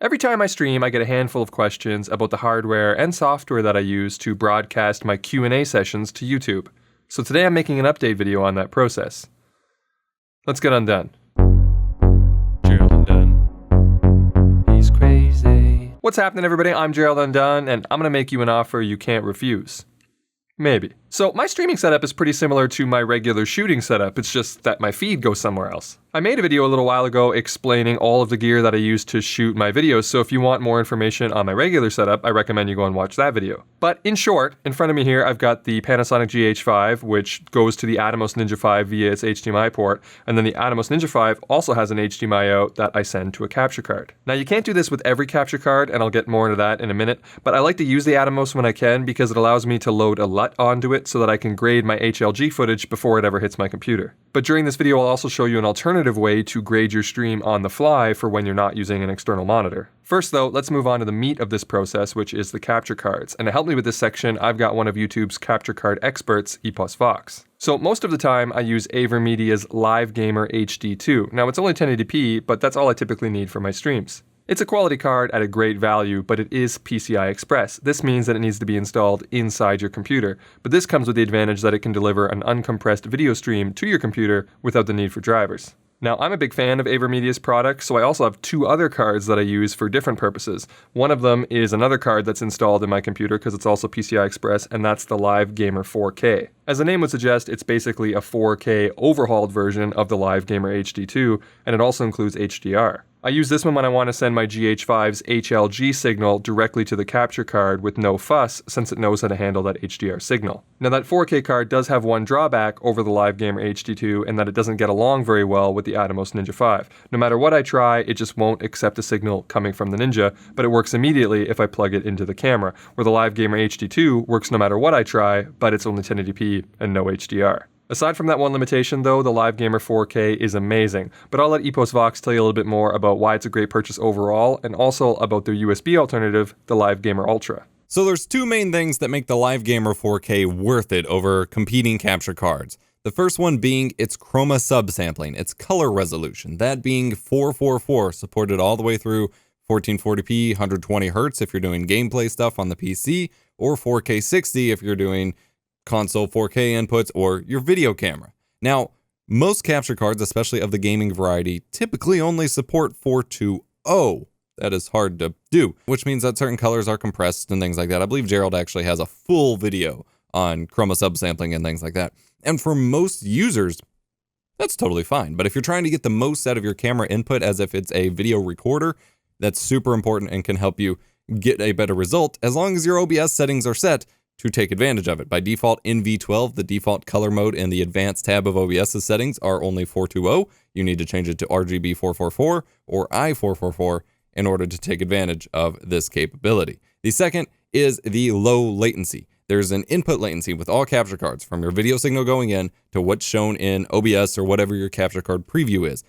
Every time I stream, I get a handful of questions about the hardware and software that I use to broadcast my Q&A sessions to YouTube. So today I'm making an update video on that process. Let's get undone. Gerald Undone. He's crazy. What's happening, everybody? I'm Gerald Undone, and I'm going to make you an offer you can't refuse. Maybe. So my streaming setup is pretty similar to my regular shooting setup, it's just that my feed goes somewhere else. I made a video a little while ago explaining all of the gear that I use to shoot my videos, so if you want more information on my regular setup, I recommend you go and watch that video. But in short, in front of me here, I've got the Panasonic GH5, which goes to the Atomos Ninja 5 via its HDMI port, and then the Atomos Ninja 5 also has an HDMI out that I send to a capture card. Now you can't do this with every capture card, and I'll get more into that in a minute, but I like to use the Atomos when I can because it allows me to load a LUT onto it so that I can grade my HLG footage before it ever hits my computer. But during this video, I'll also show you an alternative way to grade your stream on the fly for when you're not using an external monitor. First though, let's move on to the meat of this process, which is the capture cards. And to help me with this section, I've got one of YouTube's capture card experts, EposVox. So most of the time, I use AVerMedia's LiveGamer HD2. Now it's only 1080p, but that's all I typically need for my streams. It's a quality card at a great value, but it is PCI Express. This means that it needs to be installed inside your computer, but this comes with the advantage that it can deliver an uncompressed video stream to your computer without the need for drivers. Now, I'm a big fan of AVerMedia's products, so I also have two other cards that I use for different purposes. One of them is another card that's installed in my computer because it's also PCI Express, and that's the LiveGamer 4K. As the name would suggest, it's basically a 4K overhauled version of the LiveGamer HD2, and it also includes HDR. I use this one when I want to send my GH5's HLG signal directly to the capture card with no fuss, since it knows how to handle that HDR signal. Now that 4K card does have one drawback over the LiveGamer HD2, and that it doesn't get along very well with the Atomos Ninja 5. No matter what I try, it just won't accept a signal coming from the Ninja, but it works immediately if I plug it into the camera, where the LiveGamer HD2 works no matter what I try, but it's only 1080p and no HDR. Aside from that one limitation though, the LiveGamer 4K is amazing, but I'll let EposVox tell you a little bit more about why it's a great purchase overall, and also about their USB alternative, the LiveGamer Ultra. So there's two main things that make the LiveGamer 4K worth it over competing capture cards. The first one being its chroma subsampling, its color resolution, that being 444, supported all the way through 1440p, 120 Hz if you're doing gameplay stuff on the PC, or 4K 60 if you're doing console 4K inputs or your video camera. Now, most capture cards, especially of the gaming variety, typically only support 420. That is hard to do, which means that certain colors are compressed and things like that. I believe Gerald actually has a full video on chroma subsampling and things like that. And for most users, that's totally fine. But if you're trying to get the most out of your camera input as if it's a video recorder, that's super important and can help you get a better result as long as your OBS settings are set to take advantage of it. By default, in V12, the default color mode in the advanced tab of OBS's settings are only 420. You need to change it to RGB 444 or I444 in order to take advantage of this capability. The second is the low latency. There's an input latency with all capture cards from your video signal going in to what's shown in OBS or whatever your capture card preview is.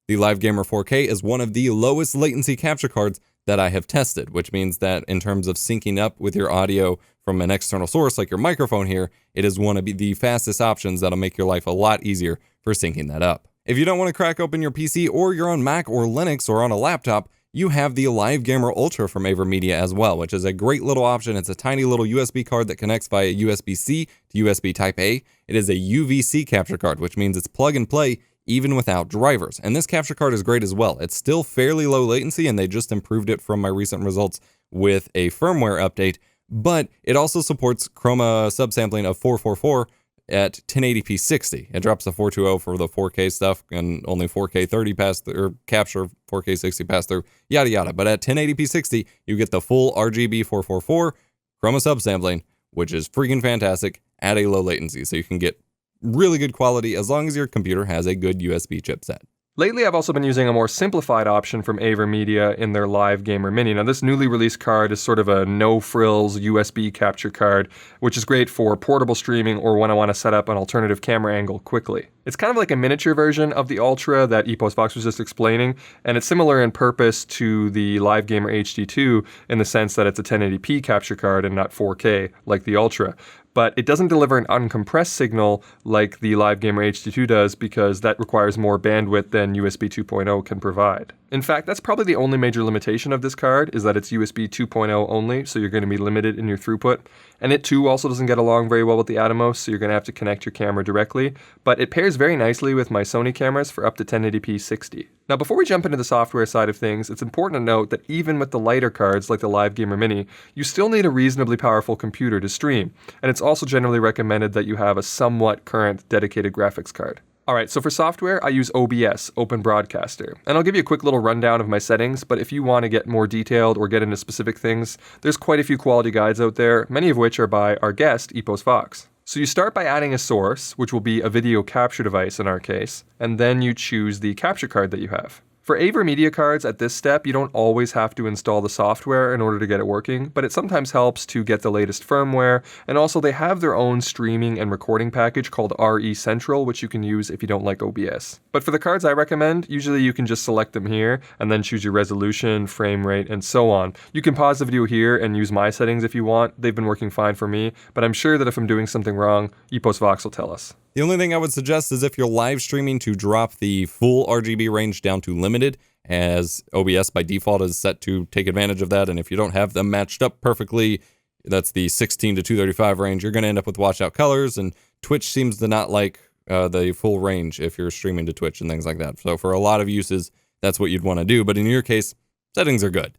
The LiveGamer 4K is one of the lowest latency capture cards that I have tested, which means that in terms of syncing up with your audio from an external source like your microphone here, it is one of the fastest options that'll make your life a lot easier for syncing that up. If you don't want to crack open your PC or you're on Mac or Linux or on a laptop, you have the LiveGamer Ultra from AVerMedia as well, which is a great little option. It's a tiny little USB card that connects via USB-C to USB Type-A. It is a UVC capture card, which means it's plug and play even without drivers. And this capture card is great as well. It's still fairly low latency, and they just improved it from my recent results with a firmware update, but it also supports chroma subsampling of 444 at 1080p 60. It drops the 420 for the 4K stuff and only 4K 30 pass through, or capture 4K 60 pass through, yada yada. But at 1080p 60, you get the full RGB 444 chroma subsampling, which is freaking fantastic at a low latency. So you can get really good quality as long as your computer has a good USB chipset. Lately, I've also been using a more simplified option from AVerMedia in their LiveGamer Mini. Now, this newly released card is sort of a no-frills USB capture card, which is great for portable streaming or when I want to set up an alternative camera angle quickly. It's kind of like a miniature version of the Ultra that EposVox was just explaining, and it's similar in purpose to the LiveGamer HD2 in the sense that it's a 1080p capture card and not 4K like the Ultra. but it doesn't deliver an uncompressed signal like the LiveGamer HD2 does because that requires more bandwidth than USB 2.0 can provide. In fact, that's probably the only major limitation of this card is that it's USB 2.0 only, so you're going to be limited in your throughput. And it too also doesn't get along very well with the Atomos, so you're going to have to connect your camera directly. But it pairs very nicely with my Sony cameras for up to 1080p 60. Now before we jump into the software side of things, it's important to note that even with the lighter cards like the LiveGamer Mini, you still need a reasonably powerful computer to stream. And it's also generally recommended that you have a somewhat current dedicated graphics card. Alright, so for software, I use OBS, Open Broadcaster. And I'll give you a quick little rundown of my settings, but if you want to get more detailed or get into specific things, there's quite a few quality guides out there, many of which are by our guest, EposVox. So you start by adding a source, which will be a video capture device in our case, and then you choose the capture card that you have. For AVerMedia cards, at this step, you don't always have to install the software in order to get it working, but it sometimes helps to get the latest firmware, and also they have their own streaming and recording package called RE Central, which you can use if you don't like OBS. But for the cards I recommend, usually you can just select them here, and then choose your resolution, frame rate, and so on. You can pause the video here and use my settings if you want. They've been working fine for me, but I'm sure that if I'm doing something wrong, EposVox will tell us. The only thing I would suggest is if you're live streaming to drop the full RGB range down to limited, as OBS by default is set to take advantage of that, and if you don't have them matched up perfectly, that's the 16 to 235 range, you're going to end up with washed out colors, and Twitch seems to not like the full range if you're streaming to Twitch and things like that. So for a lot of uses, that's what you'd want to do, but in your case, settings are good.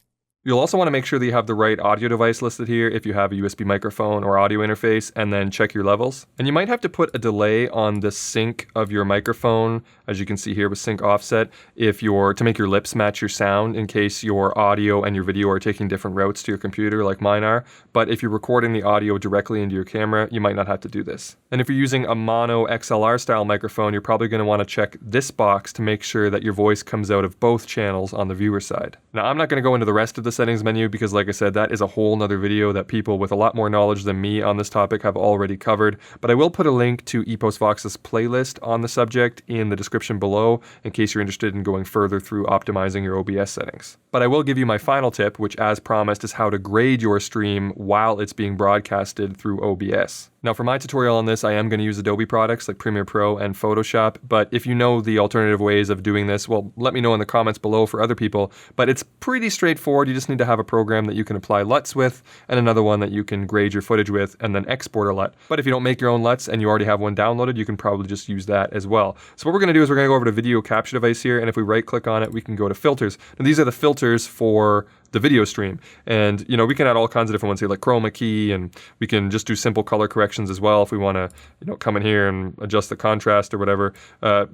You'll also want to make sure that you have the right audio device listed here if you have a USB microphone or audio interface, and then check your levels. And you might have to put a delay on the sync of your microphone, as you can see here with sync offset, to make your lips match your sound in case your audio and your video are taking different routes to your computer like mine are. But if you're recording the audio directly into your camera, you might not have to do this. And if you're using a mono XLR style microphone, you're probably going to want to check this box to make sure that your voice comes out of both channels on the viewer side. Now I'm not going to go into the rest of the settings menu because, like I said, that is a whole nother video that people with a lot more knowledge than me on this topic have already covered, but I will put a link to EposVox's playlist on the subject in the description below in case you're interested in going further through optimizing your OBS settings. But I will give you my final tip, which as promised is how to grade your stream while it's being broadcasted through OBS. Now for my tutorial on this, I am going to use Adobe products like Premiere Pro and Photoshop, but if you know the alternative ways of doing this, well, let me know in the comments below for other people, but it's pretty straightforward. You just need to have a program that you can apply LUTs with, and another one that you can grade your footage with, and then export a LUT. But if you don't make your own LUTs and you already have one downloaded, you can probably just use that as well. So what we're going to do is we're going to go over to Video Capture Device here, and if we right click on it, we can go to Filters. And these are the filters for the video stream, and we can add all kinds of different ones here like chroma key, and we can just do simple color corrections as well if we want to come in here and adjust the contrast or whatever,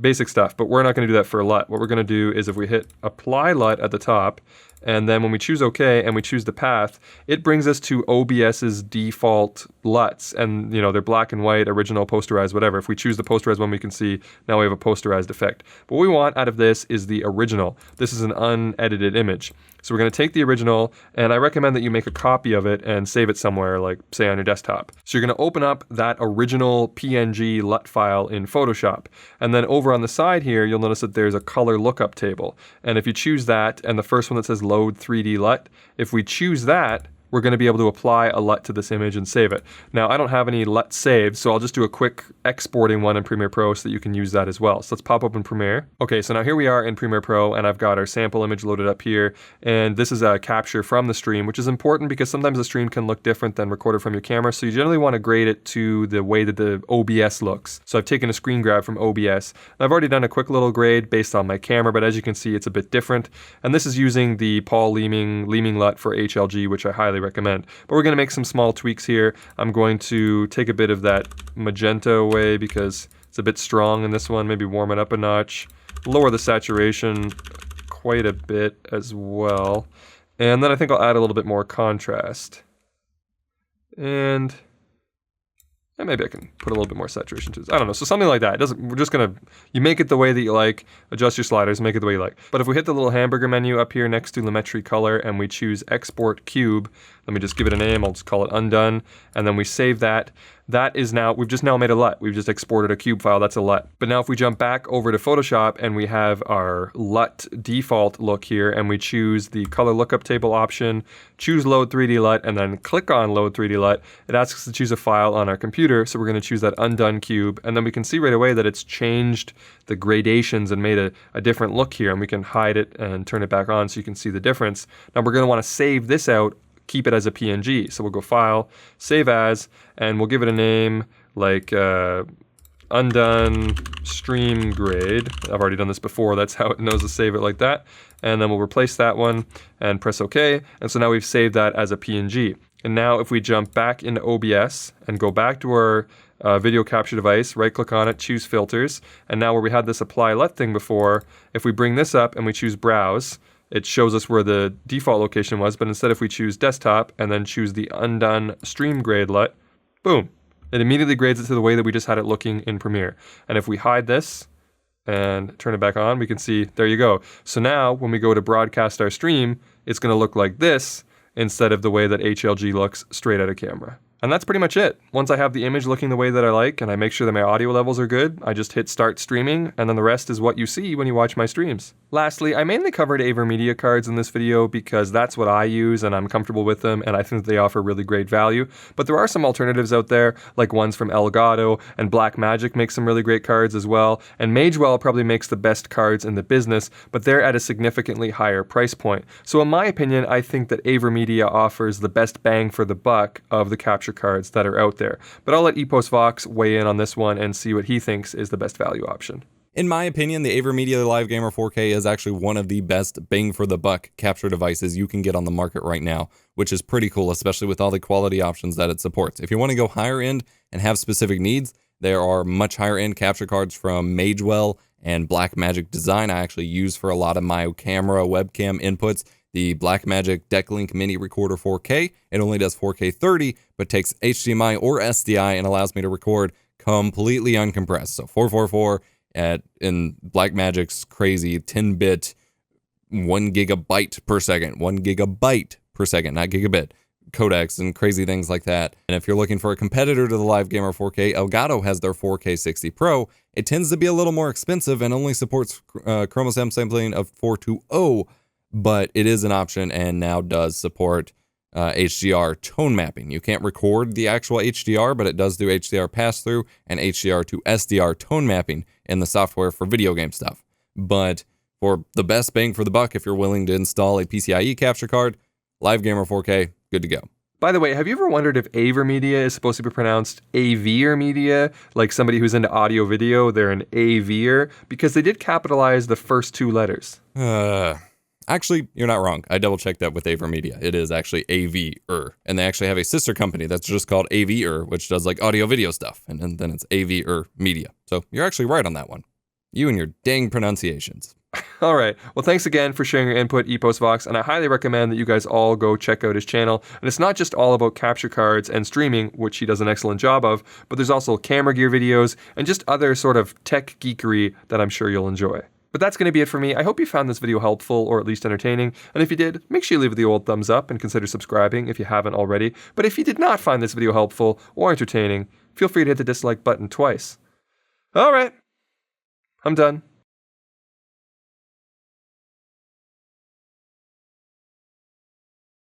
basic stuff. But we're not going to do that for a LUT. What we're going to do is if we hit apply LUT at the top, and then when we choose OK and we choose the path, it brings us to OBS's default LUTs, and they're black and white, original, posterized, whatever. If we choose the posterized one, we can see now we have a posterized effect. But what we want out of this is the original. This is an unedited image. So we're going to take the original, and I recommend that you make a copy of it and save it somewhere, like say on your desktop. So you're going to open up that original PNG LUT file in Photoshop. And then over on the side here, you'll notice that there's a color lookup table. And if you choose that, and the first one that says load 3D LUT, if we choose that, we're going to be able to apply a LUT to this image and save it. Now, I don't have any LUT saved, so I'll just do a quick exporting one in Premiere Pro so that you can use that as well. So let's pop open Premiere. Okay, so now here we are in Premiere Pro, and I've got our sample image loaded up here, and this is a capture from the stream, which is important because sometimes the stream can look different than recorded from your camera, so you generally want to grade it to the way that the OBS looks. So I've taken a screen grab from OBS, and I've already done a quick little grade based on my camera, but as you can see, it's a bit different, and this is using the Paul Leeming LUT for HLG, which I highly recommend. But we're going to make some small tweaks here. I'm going to take a bit of that magenta away because it's a bit strong in this one, maybe warm it up a notch, lower the saturation quite a bit as well, and then I think I'll add a little bit more contrast. And maybe I can put a little bit more saturation to this. I don't know, so something like that. We're just gonna, you make it the way that you like, adjust your sliders, make it the way you like. But if we hit the little hamburger menu up here next to Lumetri Color and we choose Export Cube, let me just give it a name, I'll just call it Undone, and then we save that, that is now, we've just now made a LUT. We've just exported a cube file, that's a LUT. But now if we jump back over to Photoshop and we have our LUT default look here and we choose the color lookup table option, choose load 3D LUT and then click on load 3D LUT, it asks us to choose a file on our computer. So we're going to choose that Undone cube and then we can see right away that it's changed the gradations and made a different look here, and we can hide it and turn it back on so you can see the difference. Now we're going to want to save this out, keep it as a PNG. So we'll go File, Save As, and we'll give it a name like Undone Stream Grade. I've already done this before, that's how it knows to save it like that. And then we'll replace that one and press OK. And so now we've saved that as a PNG. And now if we jump back into OBS and go back to our video capture device, right click on it, choose filters, and now where we had this apply LUT thing before, if we bring this up and we choose browse, it shows us where the default location was, but instead if we choose desktop and then choose the Undone Stream Grade LUT, boom, it immediately grades it to the way that we just had it looking in Premiere. And if we hide this and turn it back on, we can see, there you go. So now when we go to broadcast our stream, it's going to look like this instead of the way that HLG looks straight out of camera. And that's pretty much it. Once I have the image looking the way that I like and I make sure that my audio levels are good, I just hit start streaming, and then the rest is what you see when you watch my streams. Lastly, I mainly covered AVerMedia cards in this video because that's what I use and I'm comfortable with them and I think that they offer really great value. But there are some alternatives out there, like ones from Elgato, and Blackmagic makes some really great cards as well, and Magewell probably makes the best cards in the business, but they're at a significantly higher price point. So in my opinion, I think that AVerMedia offers the best bang for the buck of the capture cards that are out there. But I'll let EposVox weigh in on this one and see what he thinks is the best value option. In my opinion, the AVerMedia LiveGamer 4K is actually one of the best bang for the buck capture devices you can get on the market right now, which is pretty cool, especially with all the quality options that it supports. If you want to go higher end and have specific needs, there are much higher end capture cards from Magewell and Blackmagic Design I actually use for a lot of my camera webcam inputs. The Blackmagic Decklink Mini Recorder 4K, it only does 4K 30, but takes HDMI or SDI and allows me to record completely uncompressed. So 444 in Blackmagic's crazy 10-bit 1 gigabyte per second, 1 gigabyte per second, not gigabit, codecs and crazy things like that. And if you're looking for a competitor to the LiveGamer 4K, Elgato has their 4K 60 Pro. It tends to be a little more expensive and only supports chroma sampling of 420, but it is an option and now does support HDR tone mapping. You can't record the actual HDR, but it does do HDR pass-through and HDR to SDR tone mapping in the software for video game stuff. But for the best bang for the buck, if you're willing to install a PCIe capture card, LiveGamer 4K, good to go. By the way, have you ever wondered if AVerMedia is supposed to be pronounced AVerMedia? Like somebody who's into audio video, they're an AVer, because they did capitalize the first two letters. Actually, you're not wrong. I double-checked that with AVerMedia. It is actually AVer. And they actually have a sister company that's just called AVer, which does like audio-video stuff. And then it's AVerMedia. So you're actually right on that one. You and your dang pronunciations. All right. Well, thanks again for sharing your input, EposVox, and I highly recommend that you guys all go check out his channel. And it's not just all about capture cards and streaming, which he does an excellent job of, but there's also camera gear videos and just other sort of tech geekery that I'm sure you'll enjoy. But that's going to be it for me. I hope you found this video helpful or at least entertaining. And if you did, make sure you leave the old thumbs up and consider subscribing if you haven't already. But if you did not find this video helpful or entertaining, feel free to hit the dislike button twice. All right. I'm done.